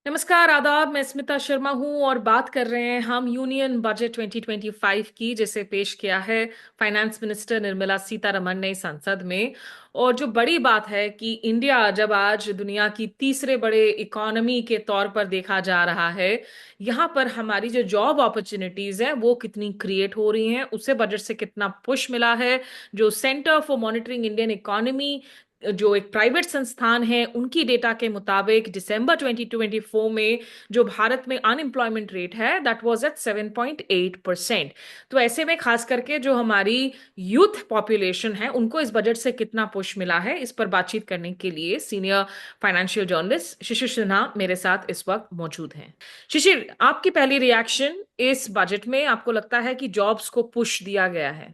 नमस्कार, आदाब। मैं स्मिता शर्मा हूं और बात कर रहे हैं हम यूनियन बजट 2025 की, जिसे पेश किया है फाइनेंस मिनिस्टर निर्मला सीतारमण ने संसद में। और जो बड़ी बात है कि इंडिया जब आज दुनिया की तीसरे बड़े इकोनॉमी के तौर पर देखा जा रहा है, यहाँ पर हमारी जो जॉब अपॉर्चुनिटीज हैं वो कितनी क्रिएट हो रही हैं, उसे बजट से कितना पुश मिला है। जो centre for monitoring Indian economy, जो एक प्राइवेट संस्थान है, उनकी डेटा के मुताबिक दिसंबर 2024 में जो भारत में अनएम्प्लॉयमेंट रेट है दैट वाज एट 7.8%। तो ऐसे में खास करके जो हमारी यूथ पॉपुलेशन है उनको इस बजट से कितना पुश मिला है, इस पर बातचीत करने के लिए senior financial journalist Shishir Sinha मेरे साथ इस वक्त मौजूद हैं। शिशिर, आपकी पहली रिएक्शन इस बजट में, आपको लगता है कि जॉब्स को पुश दिया गया है?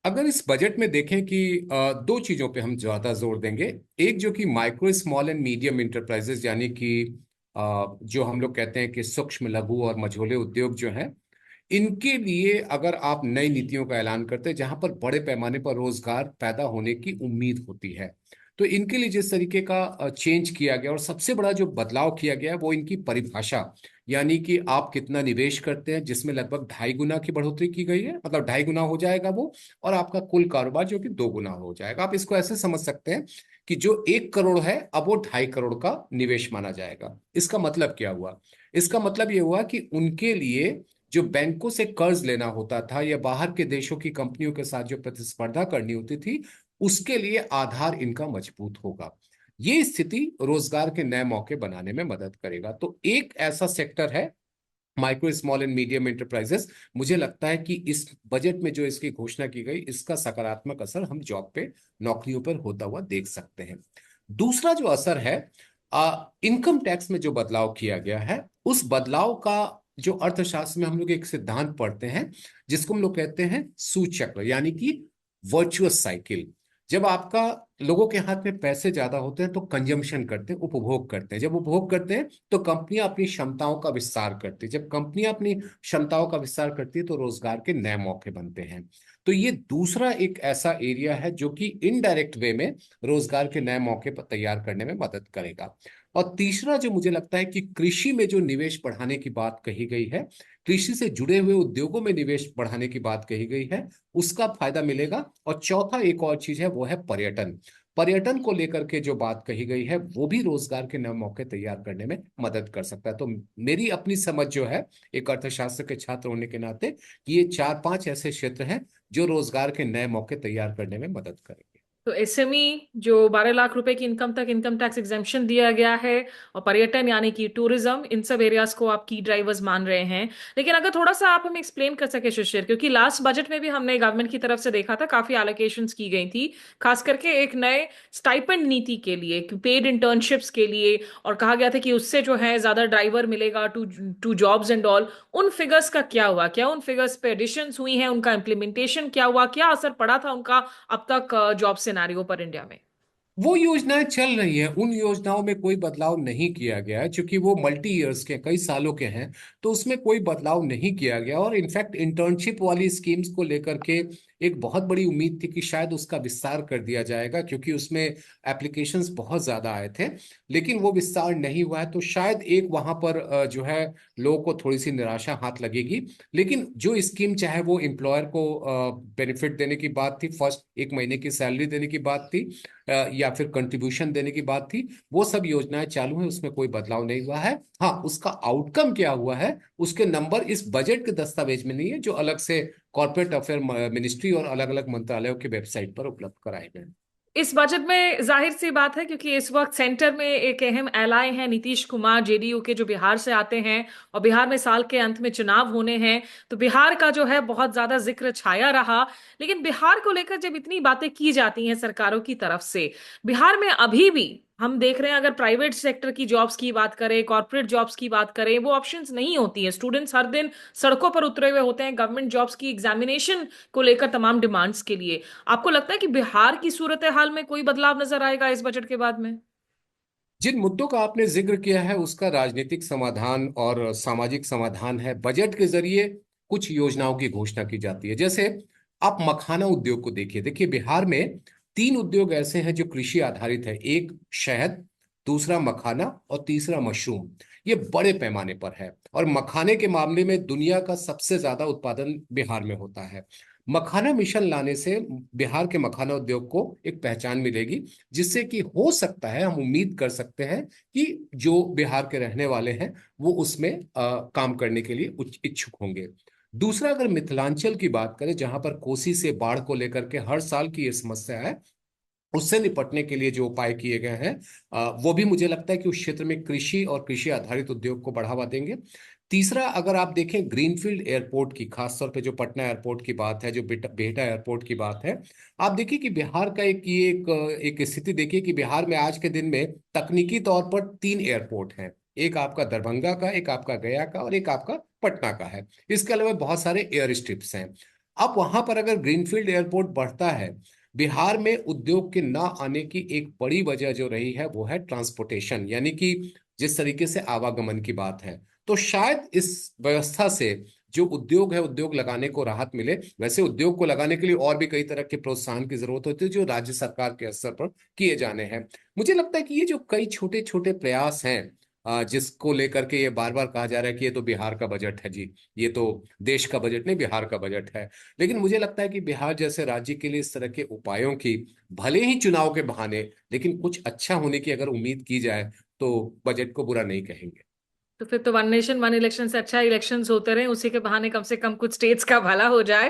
अगर इस बजट में देखें कि दो चीजों पे हम ज्यादा जोर देंगे। एक जो कि micro small and medium enterprises, यानी कि जो हम लोग कहते हैं कि सूक्ष्म लघु और मझोले उद्योग जो हैं, इनके लिए अगर आप नई नीतियों का ऐलान करते हैं जहां पर बड़े पैमाने पर रोजगार पैदा होने की उम्मीद होती है, तो इनके लिए जिस तरीके का चेंज किया गया और सबसे बड़ा जो बदलाव किया गया है वो इनकी परिभाषा, यानी कि आप कितना निवेश करते हैं, जिसमें लगभग 2.5 गुना की बढ़ोतरी की गई है। मतलब 2.5 गुना हो जाएगा वो, और आपका कुल कारोबार जो कि 2 गुना हो जाएगा। आप इसको ऐसे समझ सकते हैं कि जो 1 करोड़ है अब वो 2.5 करोड़ का निवेश माना जाएगा। इसका मतलब क्या हुआ? इसका मतलब ये हुआ कि उनके लिए जो बैंकों से कर्ज लेना होता था या बाहर के देशों की कंपनियों के साथ जो प्रतिस्पर्धा करनी होती थी, उसके लिए आधार इनका मजबूत होगा। ये स्थिति रोजगार के नए मौके बनाने में मदद करेगा। तो एक ऐसा सेक्टर है micro small and medium enterprises. मुझे लगता है कि इस बजट में जो इसकी घोषणा की गई, इसका सकारात्मक असर हम जॉब पे, नौकरियों पर होता हुआ देख सकते हैं। दूसरा जो असर है, इनकम टैक्स में जो बदलाव किया गया है, उस बदलाव का जो अर्थशास्त्र में हम लोग एक सिद्धांत पढ़ते हैं जिसको हम लोग कहते हैं सूचक्र, यानी कि वर्चुअस साइकिल। जब आपका लोगों के हाथ में पैसे ज्यादा होते हैं तो कंजम्पशन करते हैं, उपभोग करते हैं। जब उपभोग करते हैं तो कंपनियां अपनी क्षमताओं का विस्तार करती है। जब कंपनियां अपनी क्षमताओं का विस्तार करती है तो रोजगार के नए मौके बनते हैं। तो ये दूसरा एक ऐसा एरिया है जो कि इनडायरेक्ट वे में रोजगार के नए मौके पर तैयार करने में मदद करेगा। और तीसरा जो मुझे लगता है कि कृषि में जो निवेश बढ़ाने की बात कही गई है, कृषि से जुड़े हुए उद्योगों में निवेश बढ़ाने की बात कही गई है, उसका फायदा मिलेगा। और चौथा एक और चीज है, वो है पर्यटन। पर्यटन को लेकर के जो बात कही गई है वो भी रोजगार के नए मौके तैयार करने में मदद कर सकता है। तो मेरी अपनी समझ जो है, एक अर्थशास्त्र के छात्र होने के नाते, कि ये 4-5 ऐसे क्षेत्र हैं जो रोजगार के नए मौके तैयार करने में मदद करेंगे। तो एसएमई जो 12 लाख रुपए की इनकम तक इनकम टैक्स एग्जेम्पशन दिया गया है, और पर्यटन यानी कि टूरिज्म, इन सब एरियाज को आप की ड्राइवर्स मान रहे हैं। लेकिन अगर थोड़ा सा आप हमें एक्सप्लेन कर सके शिशिर, क्योंकि लास्ट बजट में भी हमने गवर्नमेंट की तरफ से देखा था काफी एलोकेशंस की गई थी, खास करके एक नए स्टाइपेंड नीति के लिए, पेड इंटर्नशिप्स के लिए, और कहा गया था कि उससे जो है ज्यादा ड्राइवर मिलेगा two two jobs and all. उन फिगर्स का क्या हुआ? क्या उन फिगर्स पे एडिशंस हुई हैं? उनका इम्प्लीमेंटेशन क्या हुआ? क्या असर पड़ा था उनका अब तक जॉब सिनारियो पर इंडिया में? वो योजनाएं चल रही हैं, उन योजनाओं में कोई बदलाव नहीं किया गया है, क्योंकि वो मल्टी ईयर्स के, कई सालों के हैं। तो उसमें कोई बदलाव नहीं किया गया। और इनफैक्ट इंटर्नशिप वाली स्कीम्स को लेकर के एक बहुत बड़ी उम्मीद थी कि शायद उसका विस्तार कर दिया जाएगा, क्योंकि उसमें एप्लीकेशंस बहुत ज्यादा आए थे। लेकिन वो विस्तार नहीं हुआ है, तो शायद एक वहां पर जो है, लोगों को थोड़ी सी निराशा हाथ लगेगी। लेकिन जो स्कीम, चाहे वो एम्प्लॉयर को बेनिफिट देने की बात थी, फर्स्ट 1 महीने की सैलरी देने की बात थी, या फिर कंट्रीब्यूशन देने की बात थी, वो सब योजनाएं चालू हैं, उसमें कोई बदलाव नहीं हुआ है। हाँ, उसका आउटकम क्या हुआ है, उसके नंबर इस बजट के दस्तावेज में नहीं है, जो अलग से कॉर्पोरेट अफेयर मिनिस्ट्री और अलग अलग मंत्रालयों की वेबसाइट पर उपलब्ध कराए गए हैं। इस बजट में जाहिर सी बात है, क्योंकि इस वक्त सेंटर में एक अहम एलाय हैं नीतीश कुमार जेडीयू के, जो बिहार से आते हैं, और बिहार में साल के अंत में चुनाव होने हैं। तो बिहार का जो है बहुत ज्यादा जिक्र छाया रहा। लेकिन बिहार को लेकर जब इतनी बातें की जाती हैं सरकारों की तरफ से, बिहार में अभी भी हम देख रहे हैं, अगर प्राइवेट सेक्टर की जॉब्स की बात करें, कॉर्पोरेट जॉब्स की बात करें, वो ऑप्शंस नहीं होती हैं। स्टूडेंट्स हर दिन सड़कों पर उतरे हुए होते हैं गवर्नमेंट जॉब्स की एग्जामिनेशन को लेकर, तमाम डिमांड्स के लिए। आपको लगता है कि बिहार की सूरत हाल में कोई बदलाव नजर आएगा इस बजट के बाद में? जिन मुद्दों का आपने जिक्र किया है उसका राजनीतिक समाधान और सामाजिक समाधान है। बजट के जरिए कुछ योजनाओं की घोषणा की जाती है। जैसे आप मखाना उद्योग को देखिए। देखिए, बिहार में 3 उद्योग ऐसे हैं जो कृषि आधारित है। एक शहद, दूसरा मखाना और तीसरा मशरूम। ये बड़े पैमाने पर है, और मखाने के मामले में दुनिया का सबसे ज्यादा उत्पादन बिहार में होता है। मखाना मिशन लाने से बिहार के मखाना उद्योग को एक पहचान मिलेगी, जिससे कि हो सकता है, हम उम्मीद कर सकते हैं कि जो बिहार के रहने वाले हैं वो उसमें काम करने के लिए इच्छुक होंगे। दूसरा, अगर मिथिलांचल की बात करें, जहां पर कोसी से बाढ़ को लेकर के हर साल की ये समस्या है, उससे निपटने के लिए जो उपाय किए गए हैं, वो भी मुझे लगता है कि उस क्षेत्र में कृषि और कृषि आधारित उद्योग को बढ़ावा देंगे। तीसरा, अगर आप देखें ग्रीनफील्ड एयरपोर्ट की, खासतौर पे जो पटना एयरपोर्ट की बात है, जो बेहटा एयरपोर्ट की बात है, आप देखिए कि बिहार का एक स्थिति देखिए कि बिहार में आज के दिन में तकनीकी तौर पर 3 एयरपोर्ट हैं। एक आपका दरभंगा का, एक आपका गया का, और एक आपका पटना का है। इसके अलावा बहुत सारे एयर स्ट्रिप्स हैं। अब वहां पर अगर ग्रीनफील्ड एयरपोर्ट बढ़ता है, बिहार में उद्योग के ना आने की एक बड़ी वजह जो रही है वो है ट्रांसपोर्टेशन, यानी कि जिस तरीके से आवागमन की बात है। तो शायद इस व्यवस्था से जो उद्योग है, उद्योग लगाने को राहत मिले। वैसे उद्योग को लगाने के लिए और भी कई तरह के प्रोत्साहन की जरूरत होती है, जो राज्य सरकार के स्तर पर किए जाने हैं। मुझे लगता है कि ये जो कई छोटे छोटे प्रयास हैं, जिसको लेकर के ये बार बार कहा जा रहा है कि ये तो बिहार का बजट है जी, ये तो देश का बजट नहीं, बिहार का बजट है। लेकिन मुझे लगता है कि बिहार जैसे राज्य के लिए इस तरह के उपायों की, भले ही चुनाव के बहाने, लेकिन कुछ अच्छा होने की अगर उम्मीद की जाए, तो बजट को बुरा नहीं कहेंगे। तो फिर तो वन नेशन वन इलेक्शन से अच्छा इलेक्शंस होते रहे, उसी के बहाने कम से कम कुछ स्टेट्स का भला हो जाए।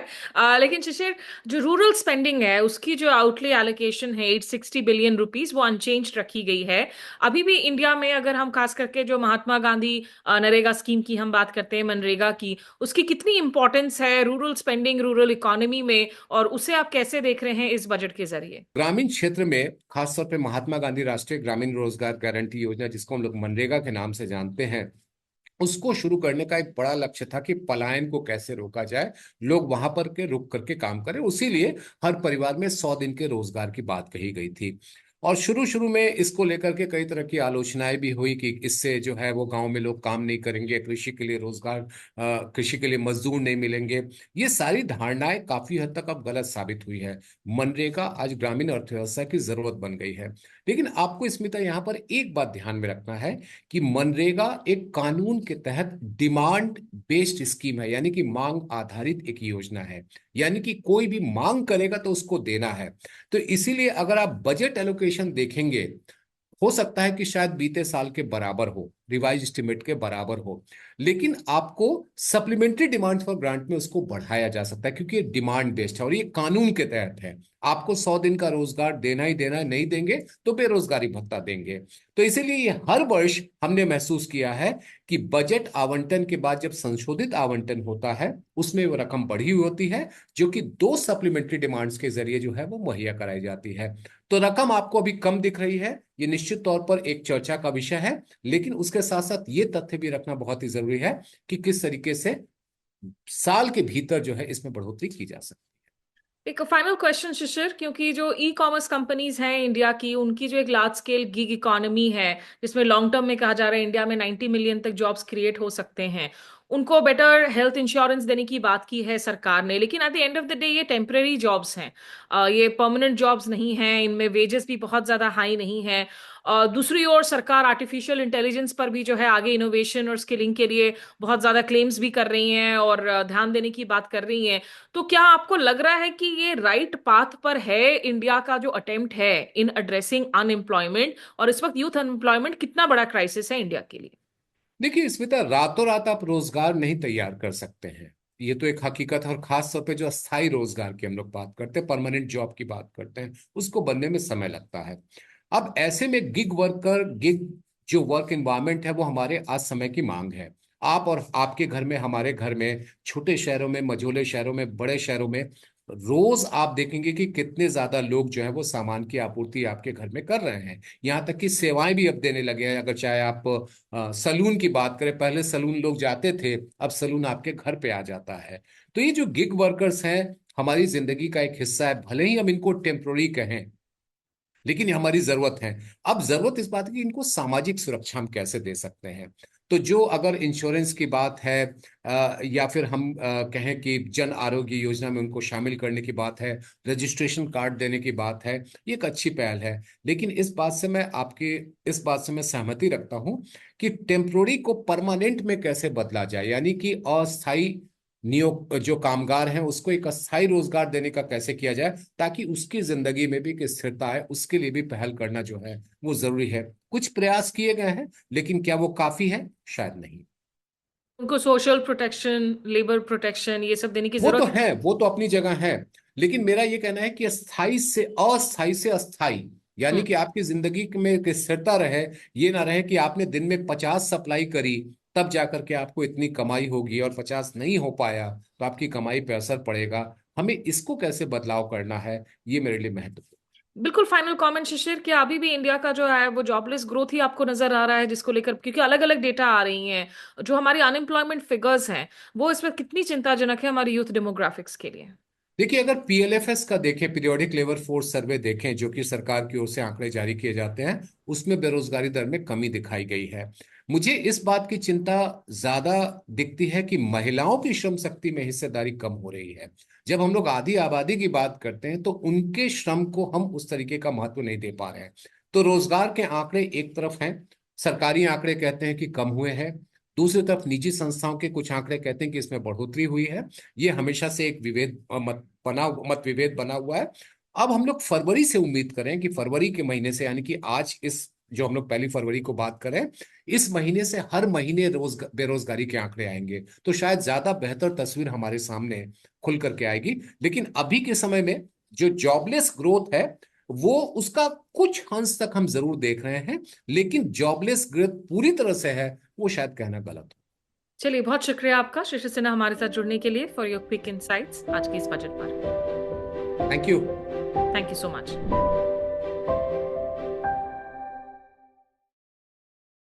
लेकिन शिशिर, जो रूरल स्पेंडिंग है उसकी जो आउटले एलोकेशन है 860 बिलियन रुपीस, वो अनचेंज रखी गई है। अभी भी इंडिया में अगर हम खास करके जो महात्मा गांधी नरेगा स्कीम की हम बात करते हैं, मनरेगा की, उसकी कितनी इंपॉर्टेंस है रूरल स्पेंडिंग, रूरल इकोनॉमी में, और उसे आप कैसे देख रहे हैं इस बजट के जरिए? ग्रामीण क्षेत्र में खासतौर पे महात्मा गांधी राष्ट्रीय ग्रामीण रोजगार गारंटी योजना, जिसको हम लोग मनरेगा के नाम से जानते हैं, उसको शुरू करने का एक बड़ा लक्ष्य था कि पलायन को कैसे रोका जाए, लोग वहां पर के रुक करके काम करें। उसीलिए हर परिवार में 100 दिन के रोजगार की बात कही गई थी। और शुरू शुरू में इसको लेकर के कई तरह की आलोचनाएं भी हुई कि इससे जो है वो गांव में लोग काम नहीं करेंगे, कृषि के लिए रोजगार, कृषि के लिए मजदूर नहीं मिलेंगे। ये सारी धारणाएं काफी हद तक अब गलत साबित हुई है। मनरेगा आज ग्रामीण अर्थव्यवस्था की जरूरत बन गई है। लेकिन आपको स्मिता, यहाँ पर एक बात ध्यान में रखना है कि मनरेगा एक कानून के तहत डिमांड बेस्ड स्कीम है, यानी कि मांग आधारित एक योजना है। यानी कि कोई भी मांग करेगा तो उसको देना है। तो इसीलिए अगर आप बजट एलोकेशन देखेंगे, हो सकता है कि शायद बीते साल के बराबर हो, रिवाइज एस्टिमेट के बराबर हो, लेकिन आपको सप्लीमेंट्री डिमांड फॉर ग्रांट में उसको बढ़ाया जा सकता है, क्योंकि ये डिमांड बेस्ड है और ये कानून के तहत है। आपको 100 दिन का रोजगार देना ही देना है, नहीं देंगे तो बेरोजगारी भत्ता देंगे। तो इसीलिए ये हर वर्ष हमने महसूस किया है कि बजट आवंटन के बाद जब संशोधित आवंटन होता है, उसमें वो रकम बढ़ी हुई होती है, जो कि 2 सप्लीमेंट्री डिमांड्स के जरिए जो है वो मुहैया कराई जाती है। तो रकम आपको अभी कम दिख रही है, ये निश्चित तौर पर एक चर्चा का विषय है। लेकिन उसके साथ साथ ये तथ्य भी रखना बहुत ही जरूरी है कि किस तरीके से साल के भीतर जो है इसमें बढ़ोतरी की जा सकती एक फाइनल क्वेश्चन शिशिर, क्योंकि जो ई कॉमर्स कंपनीज हैं इंडिया की, उनकी जो एक लार्ज स्केल गिग इकोनॉमी है, जिसमें लॉन्ग टर्म में कहा जा रहा है इंडिया में 90 मिलियन तक जॉब्स क्रिएट हो सकते हैं, उनको बेटर हेल्थ इंश्योरेंस देने की बात की है सरकार ने। लेकिन at the end of the day ये टेम्पररी जॉब्स हैं, ये परमानेंट जॉब्स नहीं हैं, इनमें वेजेस भी बहुत ज्यादा हाई नहीं है। दूसरी ओर सरकार आर्टिफिशियल इंटेलिजेंस पर भी जो है आगे इनोवेशन और स्किलिंग के लिए बहुत ज्यादा क्लेम्स भी कर रही हैं और ध्यान देने की बात कर रही हैं। तो क्या आपको लग रहा है कि ये राइट पाथ पर है इंडिया का जो अटेम्प्ट है इन एड्रेसिंग अनएम्प्लॉयमेंट, और इस वक्त यूथ अनएम्प्लॉयमेंट कितना बड़ा क्राइसिस है इंडिया के लिए? है। देखिए स्मिता, रातों रात आप रोजगार नहीं तैयार कर सकते हैं, ये तो एक हकीकत है। और खास तौर पे जो अस्थायी रोजगार की हम लोग बात करते हैं, परमानेंट जॉब की बात करते हैं, उसको बनने में समय लगता है। अब ऐसे में गिग जो वर्क एनवायरनमेंट है, वो हमारे आज समय की मांग है। आप और आपके घर में, हमारे घर में, छोटे शहरों में, मझोले शहरों में, बड़े शहरों में, रोज आप देखेंगे कि कितने ज्यादा लोग जो है वो सामान की आपूर्ति आपके घर में कर रहे हैं। यहाँ तक कि सेवाएं भी अब देने लगे हैं। अगर चाहे आप सलून की बात करें, पहले सलून लोग जाते थे, अब सलून आपके घर पे आ जाता है। तो ये जो गिग वर्कर्स हैं, हमारी जिंदगी का एक हिस्सा है, भले ही हम इनको टेम्पोररी कहें, लेकिन ये हमारी जरूरत है। अब जरूरत इस बात की, इनको सामाजिक सुरक्षा हम कैसे दे सकते हैं। तो जो अगर इंश्योरेंस की बात है या फिर हम कहें कि जन आरोग्य योजना में उनको शामिल करने की बात है, रजिस्ट्रेशन कार्ड देने की बात है, ये एक अच्छी पहल है। लेकिन इस बात से मैं सहमति रखता हूं कि टेम्पोररी को परमानेंट में कैसे बदला जाए, यानी कि अस्थायी नियोग जो कामगार हैं उसको एक अस्थायी रोजगार देने का कैसे किया जाए, ताकि उसकी जिंदगी में भी एक स्थिरता आए। उसके लिए भी पहल करना जो है वो जरूरी है। कुछ प्रयास किए गए हैं, लेकिन क्या वो काफी है? शायद नहीं। उनको सोशल प्रोटेक्शन, लेबर प्रोटेक्शन, ये सब देने की वो तो जरूरत है। है, वो तो अपनी जगह है। लेकिन मेरा ये कहना है कि अस्थाई से अस्थाई, यानी हम्म। कि आपकी जिंदगी में एक स्थिरता रहे। ये ना रहे कि आपने दिन में 50 सप्लाई करी, तब जाकर के आपको इतनी कमाई होगी, और 50 नहीं हो पाया तो आपकी कमाई पे असर पड़ेगा। हमें इसको कैसे बदलाव करना है, ये मेरे लिए महत्वपूर्ण। बिल्कुल फाइनल कमेंट शिशिर, कि अभी भी इंडिया का जो है वो जॉबलेस ग्रोथ ही आपको नजर आ रहा है, जिसको लेकर, क्योंकि अलग अलग डेटा आ रही हैं, जो हमारी अनएम्प्लॉयमेंट फिगर्स हैं वो इस वक्त कितनी चिंताजनक है हमारे यूथ डेमोग्राफिक्स के लिए। देखिए, अगर पीएलएफएस का देखें, पीरियोडिक लेबर फोर्स सर्वे देखें, जो कि सरकार की ओर से आंकड़े जारी किए जाते हैं, उसमें बेरोजगारी दर में कमी दिखाई गई है। मुझे इस बात की चिंता ज्यादा दिखती है कि महिलाओं की श्रम शक्ति में हिस्सेदारी कम हो रही है। जब हम लोग आधी आबादी की बात करते हैं तो उनके श्रम को हम उस तरीके का महत्व नहीं दे पा रहे हैं। तो रोजगार के आंकड़े एक तरफ हैं, सरकारी आंकड़े कहते हैं कि कम हुए हैं। दूसरी तरफ निजी संस्थाओं के कुछ आंकड़े कहते हैं कि इसमें बढ़ोतरी हुई है। ये हमेशा से एक मत विभेद बना हुआ है। अब हम लोग फरवरी से उम्मीद करें कि फरवरी के महीने से, यानी कि आज इस जो हम लोग 1 फरवरी को बात करें, इस महीने से हर महीने बेरोजगारी के आंकड़े आएंगे, तो शायद ज्यादा बेहतर तस्वीर हमारे सामने खुल करके आएगी। लेकिन अभी के समय में जो जॉबलेस ग्रोथ है, वो उसका कुछ अंश तक हम जरूर देख रहे हैं, लेकिन जॉबलेस ग्रोथ पूरी तरह से है, वो शायद कहना गलत चलिए, बहुत शुक्रिया आपका शिशिर सिन्हा हमारे साथ जुड़ने के लिए, फॉर योर क्विक इनसाइट्स आज के इस बजट पर। हो। Thank you. Thank you so much.